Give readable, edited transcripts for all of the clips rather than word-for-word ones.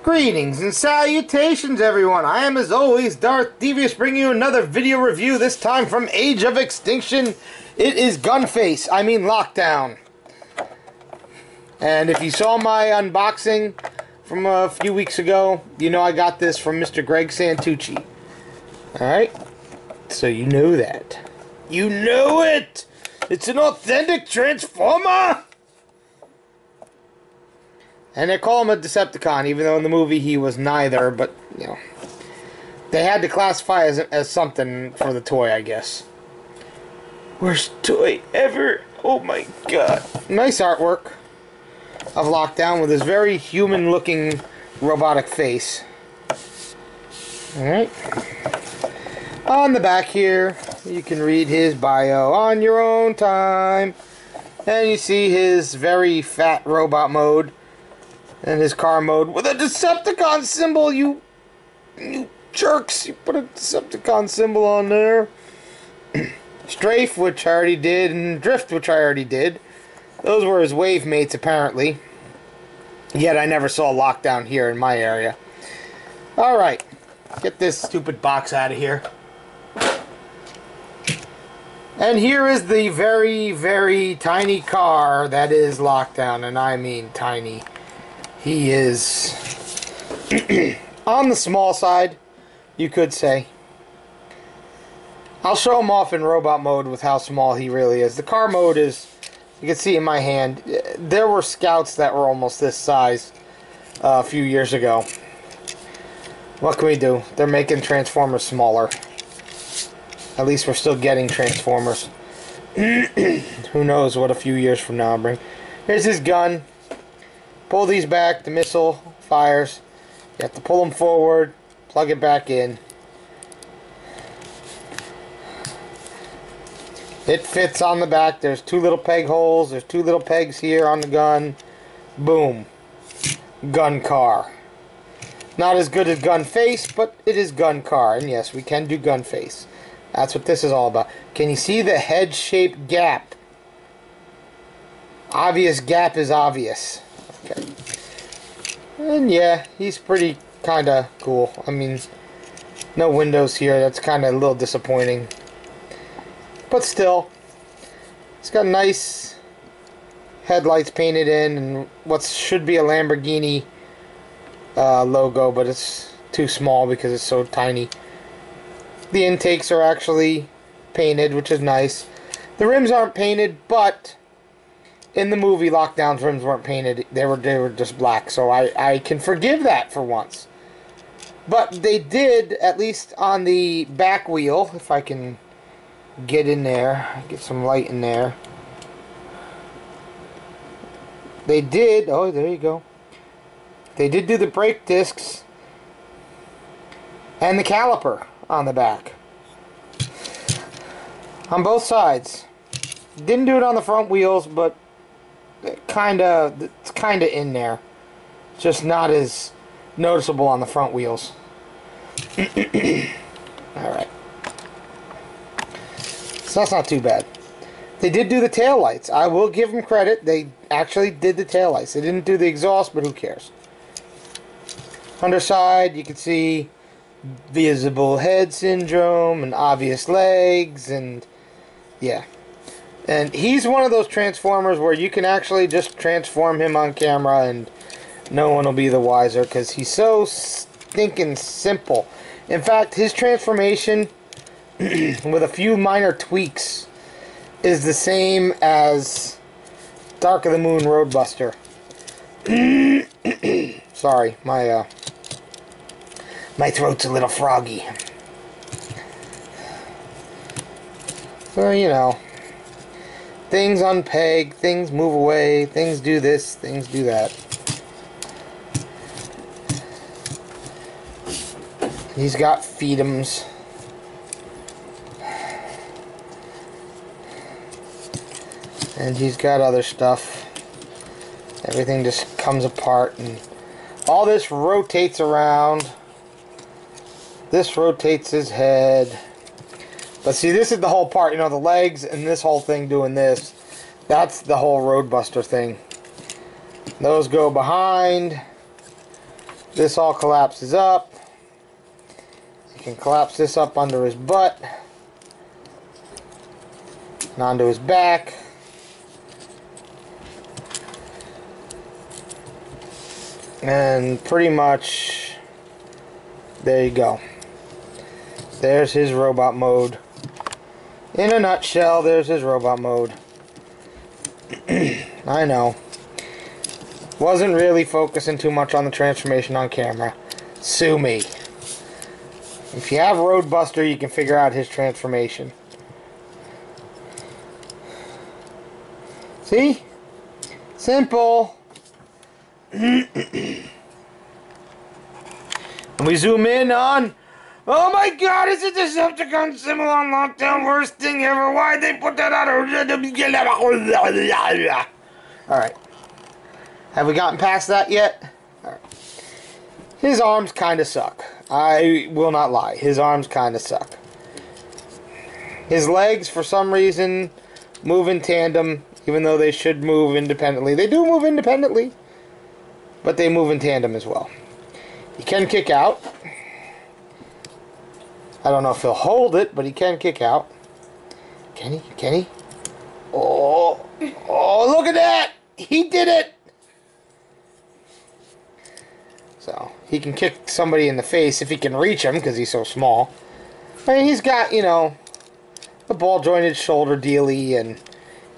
Greetings and salutations, everyone. I am, as always, Darth Devious, bringing you another video review, this time from Age of Extinction. It is Gunface, Lockdown. And if you saw my unboxing from a few weeks ago, you know I got this from Mr. Greg Santucci. Alright? So you know that. You know it! It's an authentic Transformer! And they call him a Decepticon, even though in the movie he was neither, but, you know. They had to classify as something for the toy, I guess. Worst toy ever. Oh my god. Nice artwork of Lockdown with his very human-looking robotic face. Alright. On the back here, you can read his bio on your own time. And you see his very fat robot mode. And his car mode with a Decepticon symbol, you jerks. You put a Decepticon symbol on there. Strafe, which I already did, and Drift, which I already did. Those were his wave mates, apparently. Yet I never saw Lockdown here in my area. Alright, get this stupid box out of here. And here is the very, very tiny car that is Lockdown, and I mean tiny. He is on the small side, you could say. I'll show him off in robot mode with how small he really is. The car mode is, you can see in my hand, there were scouts that were almost this size a few years ago. What can we do? They're making Transformers smaller. At least we're still getting Transformers. Who knows what a few years from now will bring. Here's his gun. Pull these back, the missile fires. You have to pull them forward, plug it back in. It fits on the back. There's two little peg holes. There's two little pegs here on the gun. Boom. Gun car. Not as good as Gunface, but it is gun car. And yes, we can do Gunface. That's what this is all about. Can you see the head-shaped gap? Obvious gap is obvious. Okay. And yeah, he's pretty kind of cool. I mean, no windows here. That's kind of a little disappointing. But still, it's got nice headlights painted in and what should be a Lamborghini logo, but it's too small because it's so tiny. The intakes are actually painted, which is nice. The rims aren't painted, but in the movie, Lockdown's rims weren't painted. They were just black, so I can forgive that for once. But they did, at least on the back wheel, if I can get in there, get some light in there. They did, oh, there you go. They did do the brake discs and the caliper on the back. On both sides. Didn't do it on the front wheels, but it's kind of in there. Just not as noticeable on the front wheels. Alright. So that's not too bad. They did do the taillights. I will give them credit. They actually did the taillights. They didn't do the exhaust, but who cares? Underside, you can see visible head syndrome and obvious legs, and yeah. And he's one of those Transformers where you can actually just transform him on camera and no one will be the wiser because he's so stinking simple. In fact, his transformation, with a few minor tweaks, is the same as Dark of the Moon Roadbuster. Sorry, my throat's a little froggy. So, you know. Things unpeg, things move away, things do this, things do that. He's got feedums. And he's got other stuff. Everything just comes apart and all this rotates around. This rotates his head. But see, this is the whole part, you know, the legs and this whole thing doing this. That's the whole Roadbuster thing. Those go behind. This all collapses up. You can collapse this up under his butt and onto his back. And pretty much, there you go. There's his robot mode. In a nutshell, there's his robot mode. I know. Wasn't really focusing too much on the transformation on camera. Sue me. If you have Roadbuster, you can figure out his transformation. See? Simple. And we zoom in on... Oh my god, is it Decepticon symbol on lockdown? Worst thing ever. Why'd they put that on? Alright. Have we gotten past that yet? Alright. His arms kind of suck. I will not lie. His arms kind of suck. His legs, for some reason, move in tandem, even though they should move independently. They do move independently, but they move in tandem as well. He can kick out. I don't know if he'll hold it, but he can kick out. Can he? Can he? Oh, oh, look at that! He did it! So, he can kick somebody in the face if he can reach him, because he's so small. I mean, he's got, you know, the ball-jointed shoulder dealy, and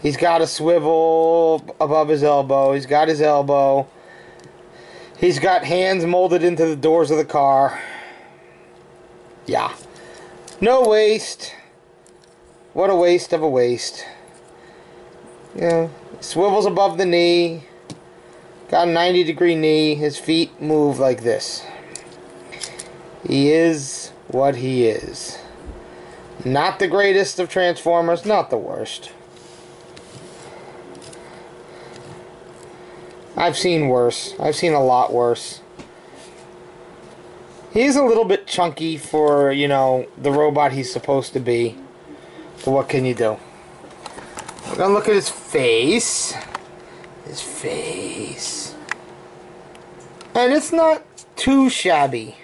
he's got a swivel above his elbow. He's got his elbow. He's got hands molded into the doors of the car. Yeah. No waist. What a waste of a waist. Yeah. Swivels above the knee. Got a 90-degree knee. His feet move like this. He is what he is. Not the greatest of Transformers. Not the worst. I've seen worse. I've seen a lot worse. He's a little bit chunky for, you know, the robot he's supposed to be. But what can you do? We're gonna look at his face. His face. And it's not too shabby.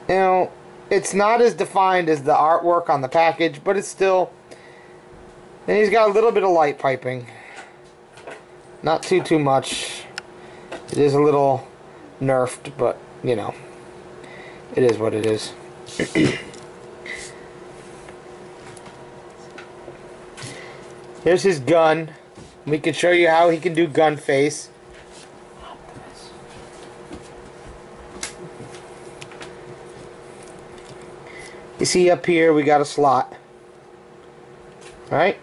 You know, it's not as defined as the artwork on the package, but it's still... And he's got a little bit of light piping. Not too much. It is a little nerfed, but, you know, it is what it is. Here's his gun. We can show you how he can do Gunface. You see up here we got a slot. Right?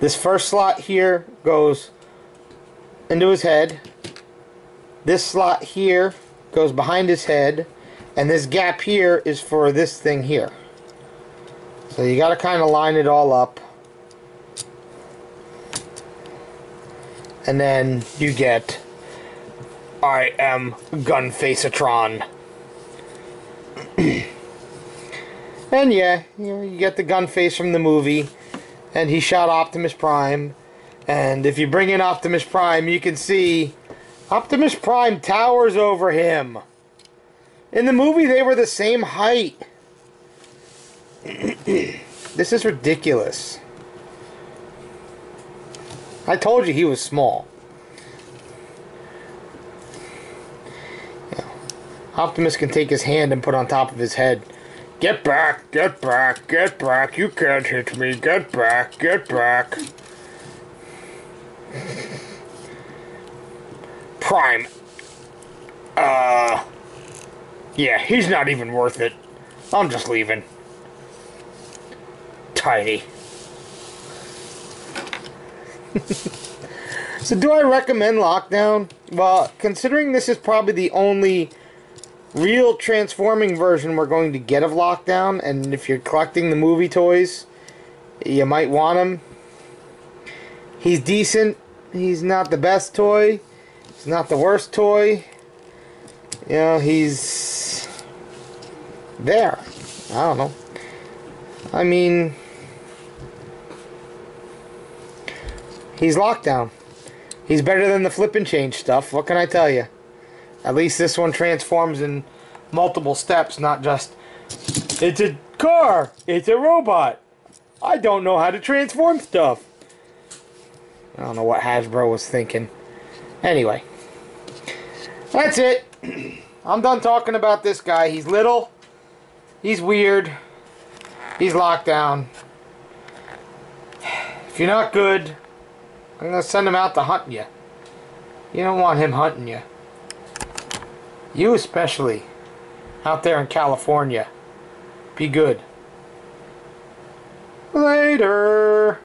This first slot here goes into his head. This slot here goes behind his head. And this gap here is for this thing here. So you got to kind of line it all up. And then you get, I am Gunfaceatron. And yeah, you get the Gunface from the movie. And he shot Optimus Prime. And if you bring in Optimus Prime, you can see Optimus Prime towers over him. In the movie, they were the same height. This is ridiculous. I told you he was small. Yeah. Optimus can take his hand and put on top of his head. Get back, get back, get back. You can't hit me. Get back, get back. Prime. Yeah, he's not even worth it. I'm just leaving. Tiny. So do I recommend Lockdown? Well, considering this is probably the only real transforming version we're going to get of Lockdown, and if you're collecting the movie toys, you might want him. He's decent. He's not the best toy. He's not the worst toy. You know, he's there. I don't know. I mean, he's Lockdown. He's better than the flip and change stuff. What can I tell you? At least this one transforms in multiple steps, not just, it's a car, it's a robot. I don't know how to transform stuff. I don't know what Hasbro was thinking. Anyway, that's it. I'm done talking about this guy. He's little. He's weird. He's locked down. If you're not good, I'm going to send him out to hunt you. You don't want him hunting you. You especially. Out there in California. Be good. Later.